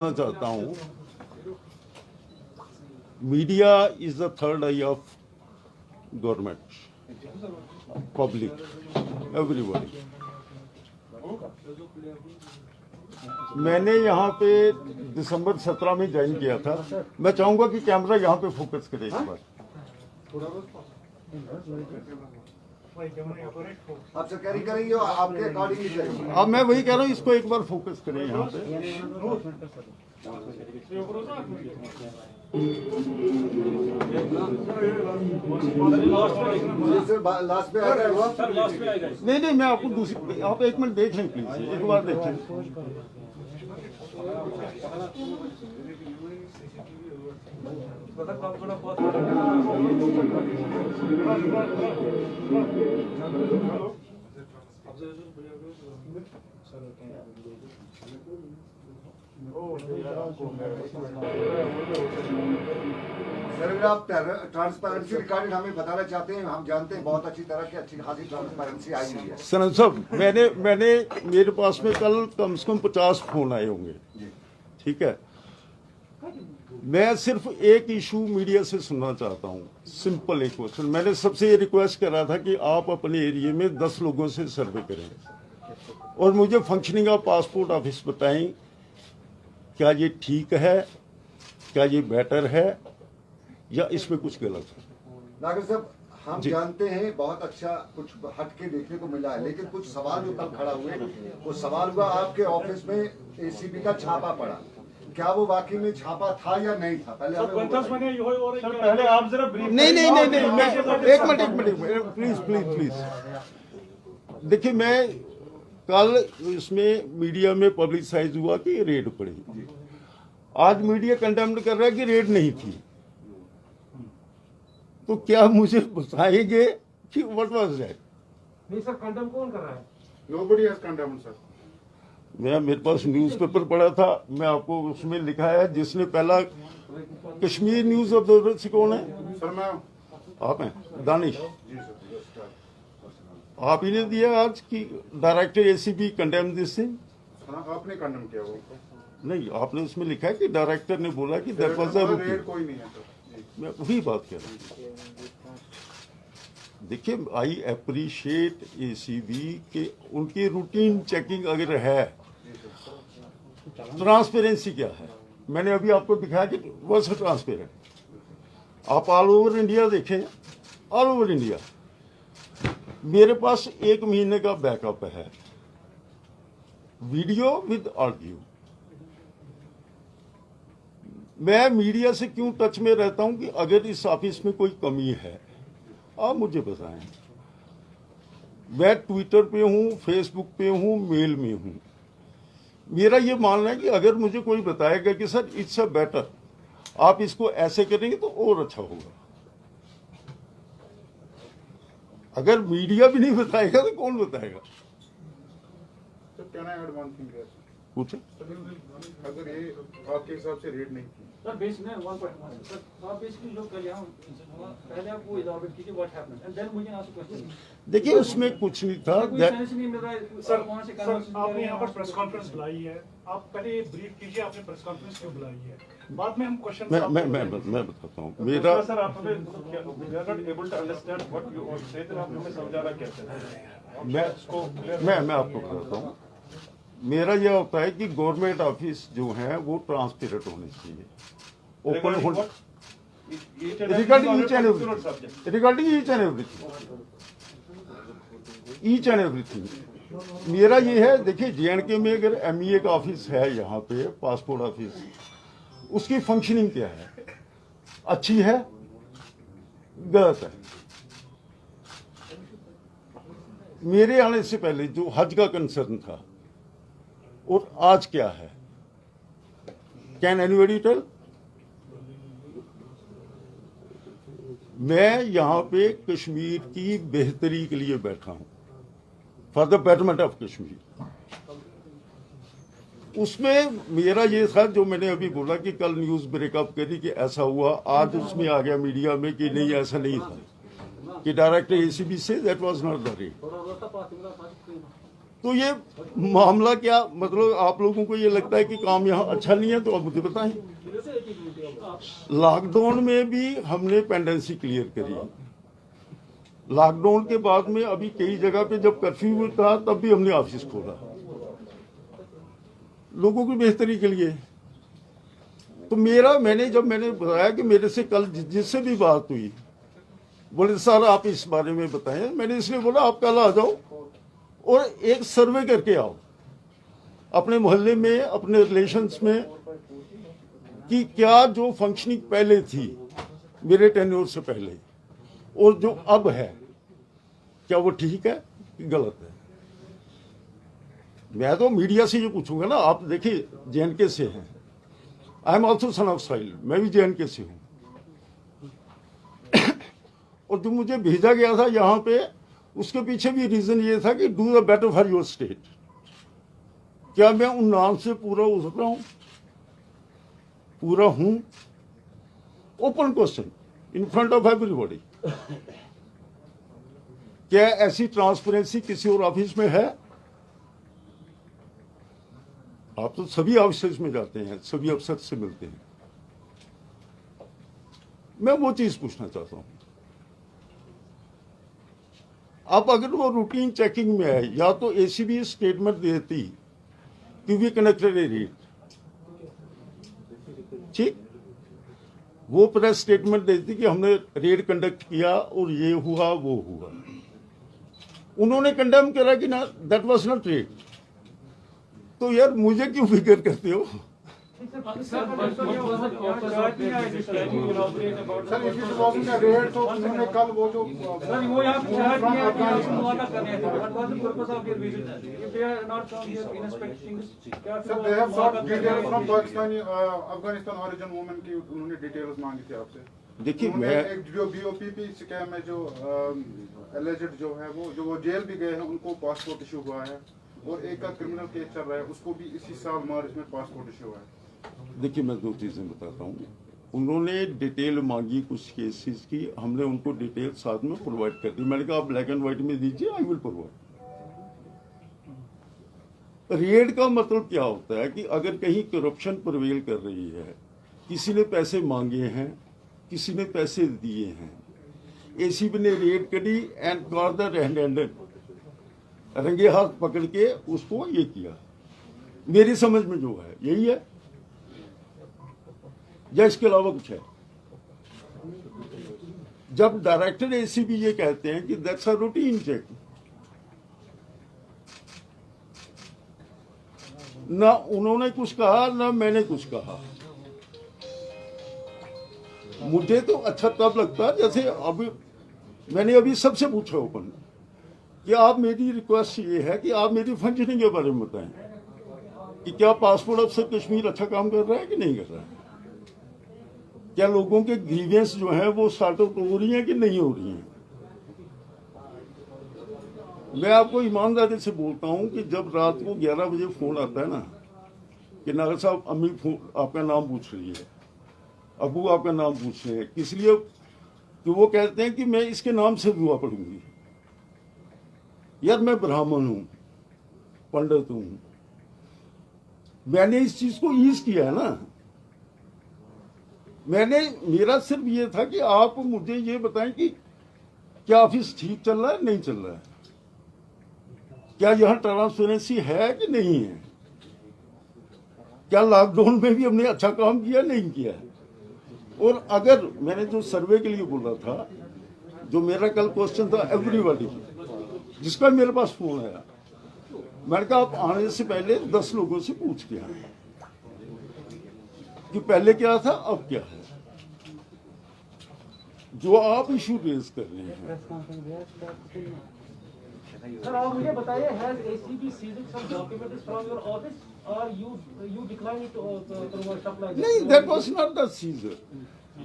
चाहता हूँ, media is the third I of government, public, everybody. मैंने यहाँ पे दिसंबर 17 में ज्वाइन किया था। मैं चाहूंगा कि कैमरा यहाँ पे फोकस करे इस बार। आप सर कैरी करेंगे और आपके अकॉर्डिंग ही करेंगे। अब मैं वही कह रहा हूँ, इसको एक बार फोकस करें यहाँ पे। सर लास्ट में आएगा। नहीं, मैं आपको दूसरी, आप एक मिनट देख लें प्लीज, एक बार देखें। सर अगर आप ट्रांसपेरेंसी रिकॉर्डेड हमें बताना चाहते हैं, हम जानते हैं बहुत अच्छी तरह की अच्छी खासी ट्रांसपेरेंसी आई हुई है। सनत साहब, मैंने मेरे पास में कल कम से कम 50 फोन आए होंगे, ठीक है। मैं सिर्फ एक इशू मीडिया से सुनना चाहता हूँ, सिंपल एक क्वेश्चन। मैंने सबसे ये रिक्वेस्ट करा था कि आप अपने एरिया में 10 लोगों से सर्वे करें और मुझे फंक्शनिंग ऑफ पासपोर्ट ऑफिस बताएं, क्या ये ठीक है, क्या ये बेटर है, या इसमें कुछ गलत है। नागर साहब, हम जानते हैं बहुत अच्छा कुछ हटके देखने को मिला है, लेकिन कुछ सवाल जो कल खड़ा हुए, वो सवाल हुआ आपके ऑफिस में एसीबी का छापा पड़ा, क्या वो वाकई में छापा था या नहीं था? पहले पहले आप जरा नहीं, मैं एक मिनट प्लीज। देखिए, मैं कल इसमें मीडिया में पब्लिसाइज हुआ कि रेड पड़ी। आज मीडिया कंडेम्ड कर रहा है कि रेड नहीं थी। तो क्या मुझे बताएंगे कि व्हाट वाज दैट? नहीं सर, कंडेम कौन कर रहा है? Nobody has condemned sir. मेरे पास न्यूज़पेपर पड़ा था, मैं आपको उसमें लिखा है, जिसने पहला कश्मीर न्यूज ऑब्जर्वर से कौन है? सर मैं आप हैं, दानिश। आप ही ने दिया आज कि director ACB condemn this thing. आपने कंडेम किया वो? नहीं, आपने उसमें लिखा है कि डायरेक्टर ने बोला कि दैट वाज अ रूटीन। कोई नहीं है सर। मैं वही बात कह रहा हूँ। देखिए, आई अप्रिशिएट एसीबी के उनकी रूटीन चेकिंग अगर है, ट्रांसपेरेंसी क्या है? मैंने अभी आपको दिखाया कि वॉज ट्रांसपेरेंट। आप ऑल ओवर इंडिया देखें, ऑल ओवर इंडिया मेरे पास 1 महीने का बैकअप है, वीडियो विद ऑडियो। मैं मीडिया से क्यों टच में रहता हूं कि अगर इस ऑफिस में कोई कमी है आप मुझे बताएं। मैं ट्विटर पे हूं, फेसबुक पे हूं, मेल में हूं। मेरा ये मानना है कि अगर मुझे कोई बताएगा कि सर इट्स अ बेटर, आप इसको ऐसे करेंगे तो और अच्छा होगा। अगर मीडिया भी नहीं बताएगा तो कौन बताएगा? Can I add one thing here? पूछे। अगर ये आपके हिसाब से रेट नहीं थी, सर बेसिकली 1.1 सर, आप बेसिकली लोग कर यहाँ पहले आप वो इजाफा कीजिए व्हाट हैपेंड एंड देन मुझे आंसर क्वेश्चन। देखिए, उसमें कुछ नहीं था। कोई सेंस नहीं मिल रहा है सर, कौन से कारण से आपने यहाँ पर प्रेस कॉन्फ्रेंस बुलाई है, आप पहले ये ब्रीफ कीजिए आपने प्रेस कॉन्फ्रेंस क्यों बुलाई है, बाद में हम क्वेश्चन। मैं बताता हूँ। मेरा सर आप हमें we are not able to understand what you are saying, आप हमें समझाना कैसे है? मैं आपको बताता हूँ। मेरा यह होता है कि गवर्नमेंट ऑफिस जो है वो ट्रांसपेरेंट होने चाहिए, ओपन होने, रिगार्डिंग ईच एंड एवरीथिंग। मेरा ये है, देखिए JNK में अगर MEA का ऑफिस है यहाँ पे, पासपोर्ट ऑफिस, उसकी फंक्शनिंग क्या है? अच्छी है, गलत है? मेरे आने से पहले जो हज का कंसर्न था और आज क्या है, कैन एनीबॉडी टेल? मैं यहाँ पे कश्मीर की बेहतरी के लिए बैठा हूँ, for the betterment of Kashmir. उसमें मेरा ये था, जो मैंने अभी बोला कि कल न्यूज ब्रेकअप करी कि ऐसा हुआ, आज उसमें आ गया मीडिया में कि नहीं ऐसा नहीं था, कि director ACB say that was not the rate. तो ये मामला क्या, मतलब आप लोगों को ये लगता है कि काम यहाँ अच्छा नहीं है, तो आप मुझे बताएं। लॉकडाउन में भी हमने पेंडेंसी क्लियर करी। लॉकडाउन के बाद में अभी कई जगह पे जब कर्फ्यू था तब भी हमने ऑफिस खोला लोगों की बेहतरी के लिए। तो मैंने बताया कि मेरे से कल जिससे भी बात हुई, बोले सर आप इस बारे में बताएं। मैंने इसलिए बोला आप कल आ जाओ और एक सर्वे करके आओ अपने मोहल्ले में, अपने रिलेशंस में, कि क्या जो फंक्शनिंग पहले थी मेरे टेन्योर से पहले और जो अब है, क्या वो ठीक है कि गलत है। मैं तो मीडिया से ये पूछूंगा ना। आप देखिए JNK से हैं, I am also son of soil, मैं भी JNK से हूं। और जो मुझे भेजा गया था यहाँ पे, उसके पीछे भी रीजन ये था कि do the better for your state. क्या मैं उन नाम से पूरा उतर रहा हूं, पूरा हूं? Open question in front of everybody. क्या ऐसी ट्रांसपेरेंसी किसी और ऑफिस में है? आप तो सभी ऑफिस में जाते हैं, सभी अफसर से मिलते हैं। मैं वो चीज पूछना चाहता हूं। अब अगर वो रूटीन चेकिंग में है, या तो ACB स्टेटमेंट देती कि वी कनेक्टेड ए रेड, ठीक, वो प्रेस स्टेटमेंट देती कि हमने रेड कंडक्ट किया और ये हुआ वो हुआ। उन्होंने कंडेम करा कि ना दैट वाज नॉट रेड। तो यार मुझे क्यों फिक्र करते हो? सर इसी प्रॉब्लम का रेट तो उन्होंने कल वो जो सर वो यहाँ पे शहर में आपसे मुलाकात करने आए थे। What was the purpose of your visit? If they are not come here inspecting, क्या sir they have sought details from Pakistani Afghanistan origin women की उन्होंने डिटेल्स मांगी थी आपसे। देखिए उन्होंने मैं एक जो BOPP स्कैम में जो एलिजेड जो है वो जेल भी गए हैं, उनको पासपोर्ट इशू हुआ है, और एक का क्रिमिनल केस चल रहा है, उसको भी इसी साल मार्च में पासपोर्ट इशू हुआ है। देखिए मैं दो चीजें बताता हूँ। उन्होंने डिटेल मांगी कुछ केसेस की, हमने उनको डिटेल साथ में प्रोवाइड कर दी। मैंने कहा आप ब्लैक एंड व्हाइट में दीजिए, आई विल प्रोवाइड। रेड का मतलब क्या होता है कि अगर कहीं करप्शन प्रिवेल कर रही है, किसी ने पैसे मांगे हैं, किसी ने पैसे दिए हैं, ACB ने रेड करी and got the red handed, रंगे हाथ पकड़ के उसको ये किया। मेरी समझ में जो है यही है, या इसके अलावा कुछ है? जब डायरेक्टर ACB ये कहते हैं कि दैट्स अ रूटीन चेक, ना उन्होंने कुछ कहा ना मैंने कुछ कहा। मुझे तो अच्छा तब लगता है जैसे अभी मैंने अभी सबसे पूछा ओपन कि आप, मेरी रिक्वेस्ट ये है कि आप मेरी फंक्शनिंग के बारे में बताएं कि क्या पासपोर्ट अफसर कश्मीर अच्छा काम कर रहा है कि नहीं कर रहा है, क्या लोगों के ग्रीवेंस जो हैं वो सॉर्ट आउट हो रही हैं कि नहीं हो रही हैं। मैं आपको ईमानदारी से बोलता हूं कि जब रात को 11 बजे फोन आता है ना कि नागर साहब अम्मी आपका नाम पूछ रही है, अबू आपका नाम पूछ रहे हैं, किस लिए? कि वो कहते हैं कि मैं इसके नाम से दुआ पढ़ूंगी। यार मैं ब्राह्मण हूं, पंडित हूं, मैंने इस चीज को ईज किया है ना। मेरा सिर्फ ये था कि आप मुझे ये बताएं कि क्या ऑफिस ठीक चल रहा है नहीं चल रहा है, क्या यहां ट्रांसपेरेंसी है कि नहीं है, क्या लॉकडाउन में भी हमने अच्छा काम किया नहीं किया। और अगर मैंने जो सर्वे के लिए बोला था, जो मेरा कल क्वेश्चन था एवरीबॉडी, जिसका मेरे पास फोन आया, मैंने कहा आप आने से पहले 10 लोगों से पूछ के आए कि पहले क्या था अब क्या है, जो आप इशू रेज कर रहे हैं। सर आप मुझे बताइए, has ACB seized some documents from your office or you declined to provide stuff like that? नहीं, that was not the seizure.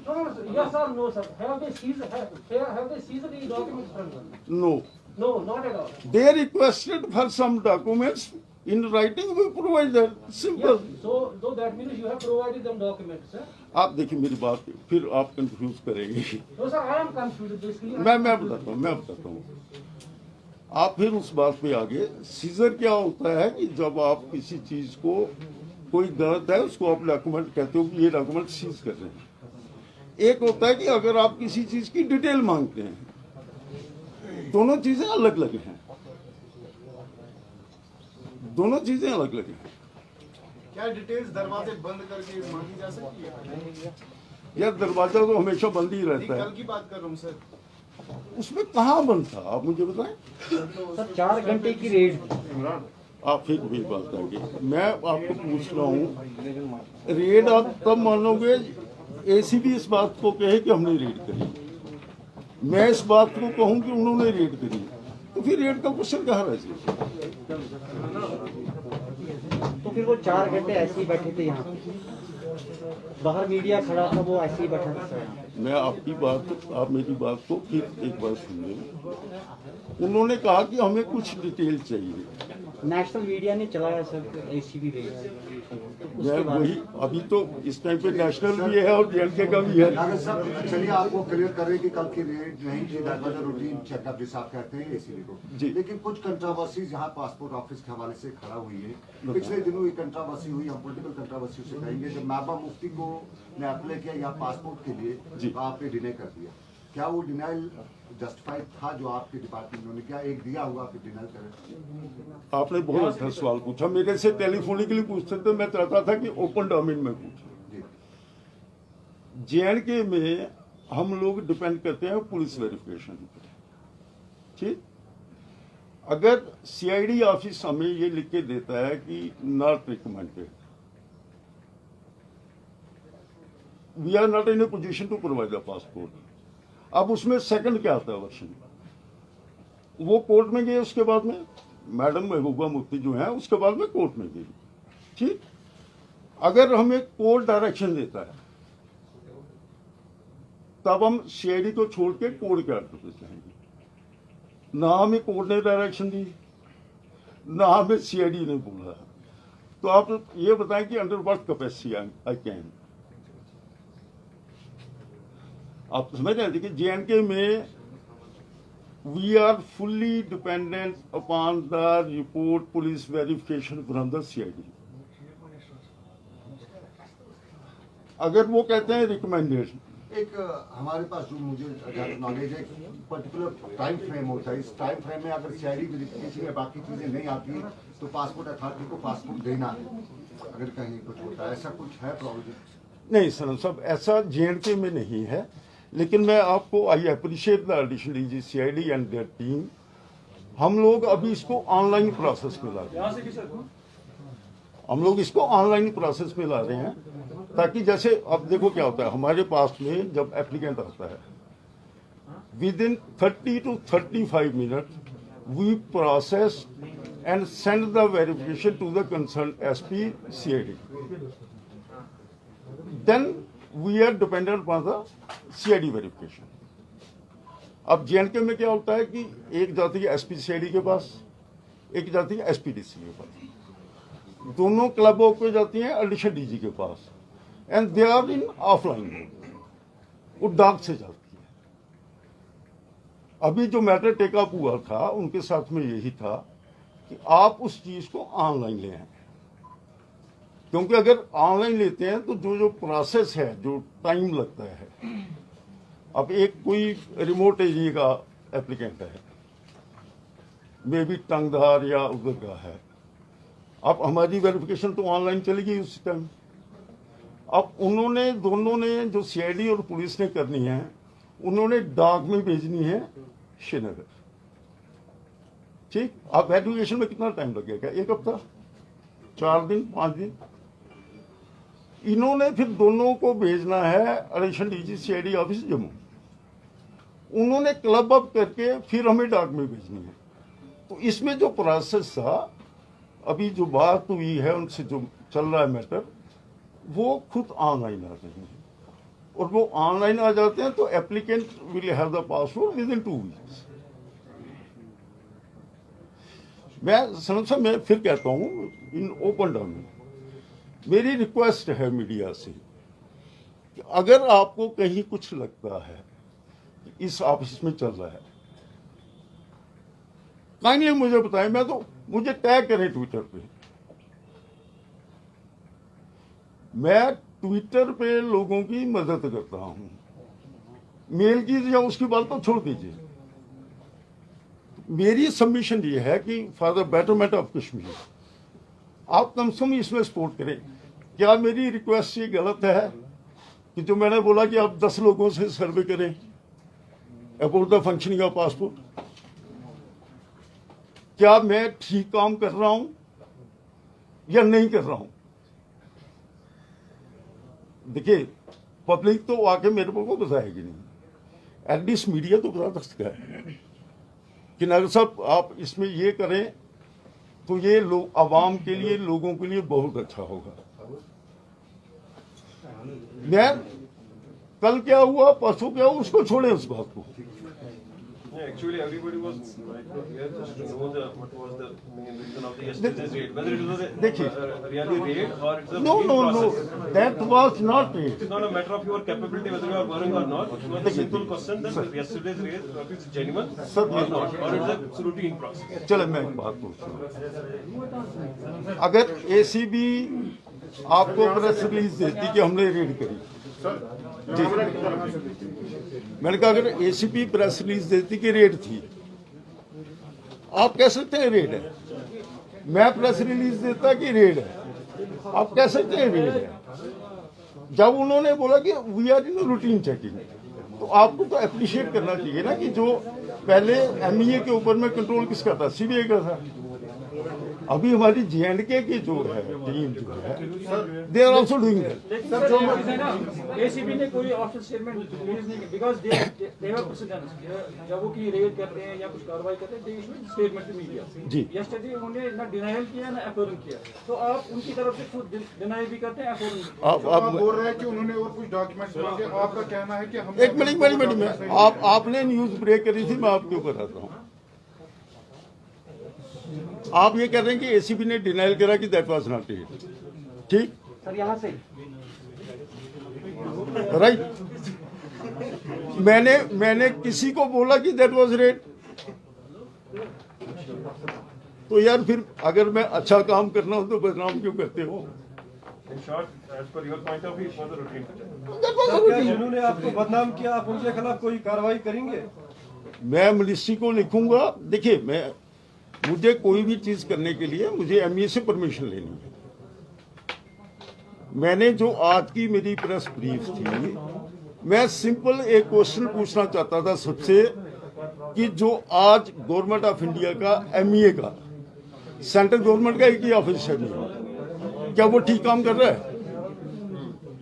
No, sir. Yes or no, sir? Have they seized the documents from you? No. No, not at all. They requested for some documents in writing, we provided. Simple. Yes. So that means you have provided them documents, sir? आप देखिए मेरी बात, फिर आप confuse करेंगे। No, sir. I am confused basically. मैं बताता हूँ। आप फिर उस बात पे आगे, सीजर क्या होता है कि जब आप किसी चीज को, कोई गलत है उसको आप डॉक्यूमेंट कहते हो कि ये डॉक्यूमेंट सीज कर रहे हैं। एक होता है कि अगर आप किसी चीज की डिटेल मांगते हैं, दोनों चीजें अलग अलग हैं, दोनों चीजें अलग अलग हैं। क्या डिटेल्स दरवाजे बंद करके मांगी जा सकती है? यार दरवाजा तो हमेशा बंद ही रहता है, कल की बात कर रहा हूँ सर। उसमें कहाँ बंद था आप मुझे बताएं। सर 4 घंटे की रेड, आप फिर भी बात आगे, मैं आपको पूछ रहा हूँ, रेड आप तब मानोगे एसीबी इस बात को कहे कि हमने रेड करी, मैं इस बात को कहूँ कि उन्होंने रेड करी, तो फिर रेड का क्वेश्चन कहाँ रह जाए। तो फिर वो 4 घंटे ऐसे ही बैठे थे यहाँ, बाहर मीडिया खड़ा था, वो ऐसे ही बैठा था। मैं आपकी बात, आप मेरी बात को फिर एक बार सुन लें। उन्होंने कहा कि हमें कुछ डिटेल चाहिए, नेशनल मीडिया ने चलाया सर एसीबी रेड। मैं वही, अभी तो इस टाइम पे नेशनल भी है और जेएनके का भी है। नागर साहब चलिए आपको क्लियर कर रहे हैं कि कल की रेड नहीं थी, that was a routine checkup जिसे आप कहते हैं एसीबी को जी। लेकिन कुछ कंट्रोवर्सीज यहाँ पासपोर्ट ऑफिस के हवाले से खड़ा हुई है। पिछले दिनों ये कंट्रोवर्सी हुई, हम पॉलिटिकल कंट्रोवर्सी उसे कहेंगे, जब महबूबा मुफ्ती को ने अप्लाई किया यहाँ पासपोर्ट के लिए, तो आपने डिनाई कर दिया। क्या वो डिनाइल जस्टिफाइड था जो आपके डिपार्टमेंट ने क्या एक दिया हुआ आप डिनाइल करें? आपने बहुत अच्छा सवाल पूछा, मेरे से टेलीफोनिकली पूछते थे, मैं चाहता था कि ओपन डोमेन में पूछूं। जेएनके में हम लोग डिपेंड करते हैं पुलिस वेरिफिकेशन पे, ठीक। अगर सीआईडी ऑफिस हमें ये लिख के देता है कि not recommended, we are not in a position to provide the passport. अब उसमें सेकंड क्या आता है वर्षन, वो कोर्ट में गए, उसके बाद में मैडम महबूबा मुफ्ती जो है उसके बाद में कोर्ट में गई, ठीक। अगर हमें कोर्ट डायरेक्शन देता है तब हम सीआईडी को छोड़ के कोर्ट के ऑर्डर पे जाएंगे। ना हमें कोर्ट ने डायरेक्शन दी, ना हमें सीआईडी ने बोला, तो आप ये बताएं कि under what capacity I can. आप समझ रहे थे कि जेएनके में we are fully dependent upon the report police verification from the CID. अगर वो कहते हैं रिकमेंडेड, एक हमारे पास जो मुझे नॉलेज है, पर्टिकुलर टाइम फ्रेम होता है, इस टाइम फ्रेम में अगर सीआईडी वेरिफिकेशन या बाकी चीजें नहीं आती तो पासपोर्ट अथॉरिटी को पासपोर्ट देना है, अगर कहीं कुछ होता है, ऐसा कुछ है प्रोविजन? नहीं सर साहब, ऐसा जेएनके में नहीं है, लेकिन मैं आपको, I appreciate the additional DG CID and their team, हम लोग अभी इसको ऑनलाइन प्रोसेस में ला रहे हैं, हम लोग इसको ऑनलाइन प्रोसेस में ला रहे हैं, ताकि जैसे अब देखो क्या होता है हमारे पास में, जब एप्लीकेंट आता है within 30 to 35 minute we process and send the verification to the concerned SP CID, then we are dependent upon the CID verification. अब जेएनके में क्या होता है कि एक जाती है एसपी सीआईडी के पास, एक जाती है एसपीडीसी के पास, दोनों क्लबों पे जाती हैं एडिशनल डीजी के पास, and they are in offline, वो डाक से जाती है। अभी जो मैटर टेकअप हुआ था उनके साथ में यही था कि आप उस चीज को ऑनलाइन ले आए, क्योंकि अगर ऑनलाइन लेते हैं तो जो प्रोसेस है, जो टाइम लगता है, अब एक कोई रिमोट एरिया का एप्लीकेंट है, मे बी टंगधार या उधर का है, अब हमारी वेरिफिकेशन तो ऑनलाइन चलेगी उस टाइम। अब उन्होंने, दोनों ने, जो सीआईडी और पुलिस ने करनी है, उन्होंने डाक में भेजनी है श्रीनगर, ठीक। अब वेरिफिकेशन में कितना टाइम लगेगा? 1 हफ्ता, 4 दिन, 5 दिन। इन्होंने फिर दोनों को भेजना है additional DG CID office Jammu, उन्होंने क्लब अप करके फिर हमें डाक में भेजनी है। तो इसमें जो प्रोसेस था, अभी जो बात हुई है उनसे, जो चल रहा है मैटर, वो खुद ऑनलाइन आ रहे हैं, और वो ऑनलाइन आ जाते हैं तो applicant will have the passport with in 2 weeks. मैं फिर कहता हूँ, इन ओपन डोमेन मेरी रिक्वेस्ट है मीडिया से कि अगर आपको कहीं कुछ लगता है कि इस ऑफिस में चल रहा है, काइंडली मुझे बताएं, मैं तो मुझे टैग करें ट्विटर पे। मैं ट्विटर पे लोगों की मदद करता हूं। मेल की या उसकी बात तो छोड़ दीजिए। मेरी सबमिशन ये है कि for the betterment of Kashmir आप कम से कम इसमें सपोर्ट करें। क्या मेरी रिक्वेस्ट ये गलत है कि जो मैंने बोला कि आप 10 लोगों से सर्वे करें about the functioning of passport? क्या मैं ठीक काम कर रहा हूं या नहीं कर रहा हूं? देखिए, पब्लिक तो आके मेरे को बताएगी नहीं, एटलीस्ट मीडिया तो बता सकता है कि नागर साहब आप इसमें ये करें तो ये लोग आवाम के लिए, लोगों के लिए बहुत अच्छा होगा। मैं कल क्या हुआ, परसों क्या हुआ, उसको छोड़े उस बात को। Actually, everybody was here just to know what was the main reason of the yesterday's raid. Whether it was a really raid or it's a No, routine no, no, process. that was not it. It is not a matter of your capability whether you are worrying or not. It was a simple question that yesterday's raid is genuine Sir, or not, or it's a routine process. चले मैं एक बात पूछता हूं, अगर ACB आपको press release देती कि हमने रेड करी, जी, मैंने कहा अगर एसीपी प्रेस रिलीज देती कि रेड थी, आप कह सकते हैं रेड है। मैं प्रेस रिलीज देता कि रेड है, आप कह सकते हैं रेड है। जब उन्होंने बोला कि we are in routine checking, तो आपको तो अप्रिशिएट करना चाहिए ना कि जो पहले एमईए के ऊपर में कंट्रोल किसका था, सीबीआई का था। अभी हमारी जेएंडके की जो है टीम जो है, they are also doing that. ACB ने कोई ऑफिशियल स्टेटमेंट रिलीज नहीं किया बिकॉज़ दे हैव प्रेसिडेंस। जब वो की रेड करते हैं या कुछ कार्रवाई करते हैं, they issue statement to media. जी, यस्टरडे उन्होंने ना डिनायल किया ना अफर्म किया, तो आप उनकी तरफ से खुद डिनाई भी करते हैं, अफर्म भी। आप बोल रहे हैं कि उन्होंने और कुछ डॉक्यूमेंट्स मांगे, आपका कहना है कि हम एक मिनट में आपने न्यूज ब्रेक करी थी, मैं आपके ऊपर आता हूँ। आप ये कह रहे हैं कि एसीबी ने डिनाइल करा कि दैट वाज नॉट इट, ठीक सर यहाँ से राइट। मैंने किसी को बोला कि दैट वाज रेड? तो यार फिर अगर मैं अच्छा काम करना हो तो बदनाम क्यों करते हो? In short, as per your point of view, it was a routine process. That was a routine. जिन्होंने आपको बदनाम किया, आप उनके खिलाफ कोई कार्रवाई करेंगे? मैं मिनिस्ट्री को लिखूंगा। देखिए, मुझे कोई भी चीज करने के लिए मुझे एमईए से परमिशन लेनी है। मैंने जो आज की मेरी प्रेस ब्रीफ थी, मैं सिंपल एक क्वेश्चन पूछना चाहता था सबसे कि जो आज गवर्नमेंट ऑफ इंडिया का एमईए का, सेंट्रल गवर्नमेंट का एक ही ऑफिस है, क्या वो ठीक काम कर रहा है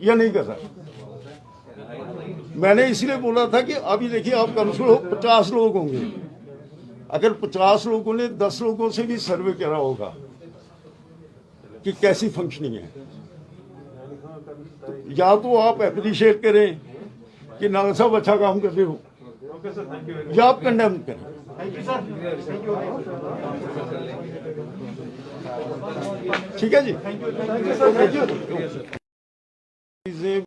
या नहीं कर रहा? मैंने इसलिए बोला था कि अभी देखिए, आप कम से कम 50 लोग होंगे। अगर 50 लोगों ने 10 लोगों से भी सर्वे करा होगा कि कैसी फंक्शनिंग है, तो या तो आप अप्रिशिएट करें कि नागर साहब अच्छा काम कर रहे हो, या आप कंडेम करें। ठीक है जी, थैंक यू।